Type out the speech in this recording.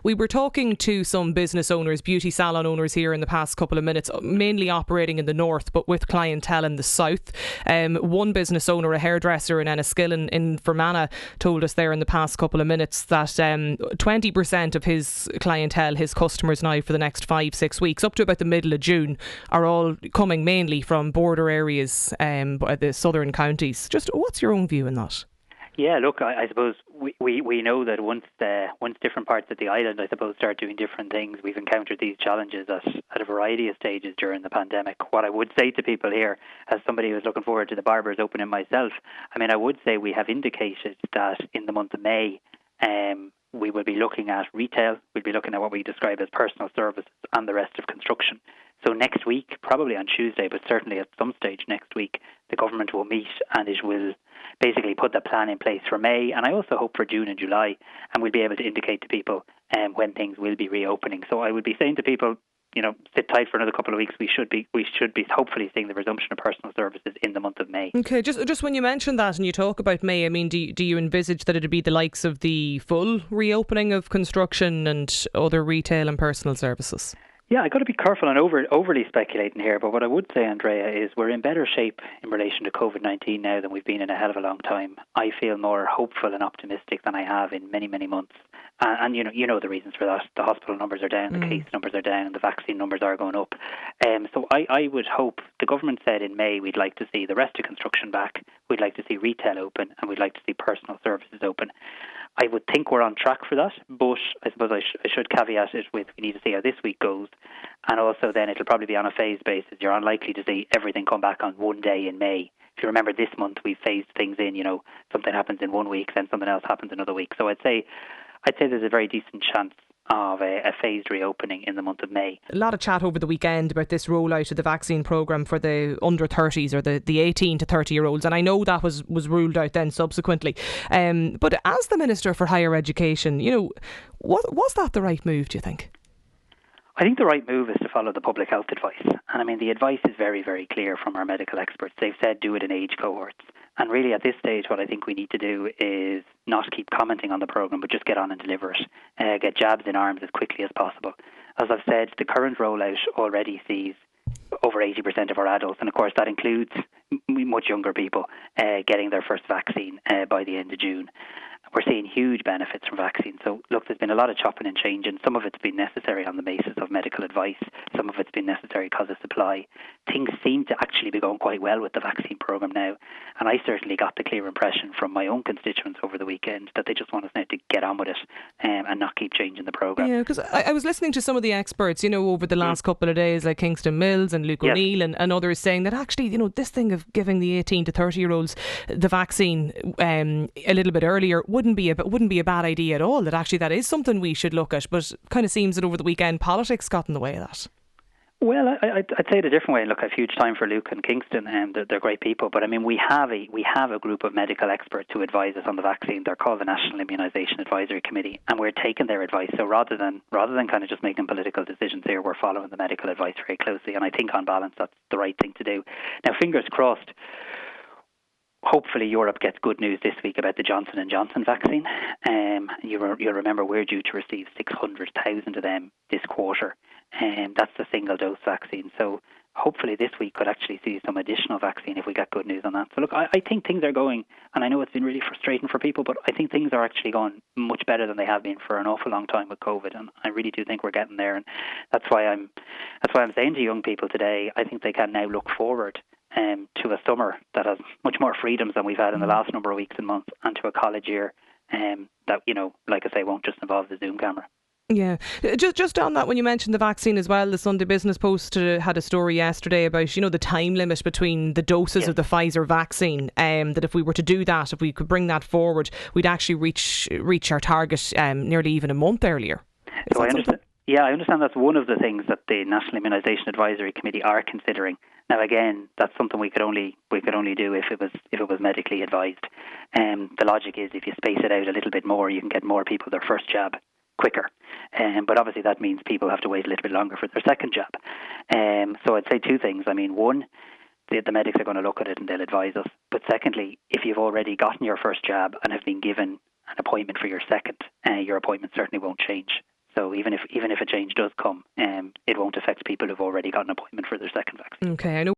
We were talking to some business owners, beauty salon owners here in the past couple of minutes, mainly operating in the north, but with clientele in the south. One business owner, a hairdresser in Enniskillen in Fermanagh, told us there in the past couple of minutes that 20% of his clientele, his customers now for the next 5-6 weeks, up to about the middle of June, are all coming mainly from border areas, the southern counties. Just what's your own view on that? Yeah, look, I suppose we know that once different parts of the island, I suppose, start doing different things, we've encountered these challenges at a variety of stages during the pandemic. What I would say to people here, as somebody who's looking forward to the barbers opening myself, I would say we have indicated that in the month of May, we will be looking at retail, we'll be looking at what we describe as personal services and the rest of construction. So next week, probably on Tuesday, but certainly at some stage next week, the government will meet and it will basically put the plan in place for May, and I also hope for June and July, and we'll be able to indicate to people when things will be reopening. So I would be saying to people, sit tight for another couple of weeks. We should be hopefully seeing the resumption of personal services in the month of May. Okay, just when you mention that and you talk about May, do you envisage that it'd be the likes of the full reopening of construction and other retail and personal services? Yeah, I've got to be careful on overly speculating here, but what I would say, Andrea, is we're in better shape in relation to COVID-19 now than we've been in a hell of a long time. I feel more hopeful and optimistic than I have in many, many months. And you know the reasons for that. The hospital numbers are down, the case numbers are down, the vaccine numbers are going up. So I would hope, the government said in May we'd like to see the rest of construction back, we'd like to see retail open, and we'd like to see personal services open. I would think we're on track for that, but I suppose I should caveat it with we need to see how this week goes, and also then it'll probably be on a phased basis. You're unlikely to see everything come back on one day in May. If you remember, this month we phased things in, something happens in 1 week, then something else happens another week. So I'd say there's a very decent chance of a phased reopening in the month of May. A lot of chat over the weekend about this rollout of the vaccine programme for the under 30s or the 18 to 30 year olds, and I know that was ruled out then subsequently. But as the Minister for Higher Education, was that the right move, do you think? I think the right move is to follow the public health advice. And the advice is very, very clear from our medical experts. They've said do it in age cohorts. And really at this stage, what I think we need to do is not keep commenting on the programme, but just get on and deliver it. Get jabs in arms as quickly as possible. As I've said, the current rollout already sees over 80% of our adults, and of course that includes much younger people, getting their first vaccine by the end of June. We're seeing huge benefits from vaccines. So, look, there's been a lot of chopping and changing. Some of it's been necessary on the basis of medical advice. Some of it's been necessary because of supply. Things seem to actually be going quite well with the vaccine programme now. And I certainly got the clear impression from my own constituents over the weekend that they just want us now to get on with it and not keep changing the programme. Yeah, because I was listening to some of the experts, over the last couple of days, like Kingston Mills and Luke O'Neill and others saying that actually, this thing of giving the 18 to 30 year olds the vaccine a little bit earlier wouldn't be a bad idea at all, that actually that is something we should look at, but it kind of seems that over the weekend politics got in the way of that. Well, I'd say it a different way. Look, I have huge time for Luke and Kingston, and they're great people. But we have a group of medical experts who advise us on the vaccine. They're called the National Immunisation Advisory Committee, and we're taking their advice. So rather than kind of just making political decisions here, we're following the medical advice very closely. And I think on balance, that's the right thing to do. Now, fingers crossed. Hopefully Europe gets good news this week about the Johnson & Johnson vaccine. You'll remember we're due to receive 600,000 of them this quarter. That's the single-dose vaccine. So hopefully this week could actually see some additional vaccine if we get good news on that. So look, I think things are going, and I know it's been really frustrating for people, but I think things are actually going much better than they have been for an awful long time with COVID, and I really do think we're getting there. And that's why I'm saying to young people today, I think they can now look forward to a summer that has much more freedoms than we've had in the last number of weeks and months, and to a college year that, like I say, won't just involve the Zoom camera. Yeah, just on that, when you mentioned the vaccine as well, the Sunday Business Post had a story yesterday about the time limit between the doses of the Pfizer vaccine. That if we were to do that, if we could bring that forward, we'd actually reach our target nearly even a month earlier. So I understand. Yeah, I understand that's one of the things that the National Immunisation Advisory Committee are considering. Now, again, that's something we could only do if it was medically advised. The logic is if you space it out a little bit more, you can get more people their first jab quicker. But obviously that means people have to wait a little bit longer for their second jab. So I'd say two things. One, the medics are going to look at it and they'll advise us. But secondly, if you've already gotten your first jab and have been given an appointment for your second, your appointment certainly won't change. So even if a change does come, it won't affect people who've already got an appointment for their second vaccine. Okay, I know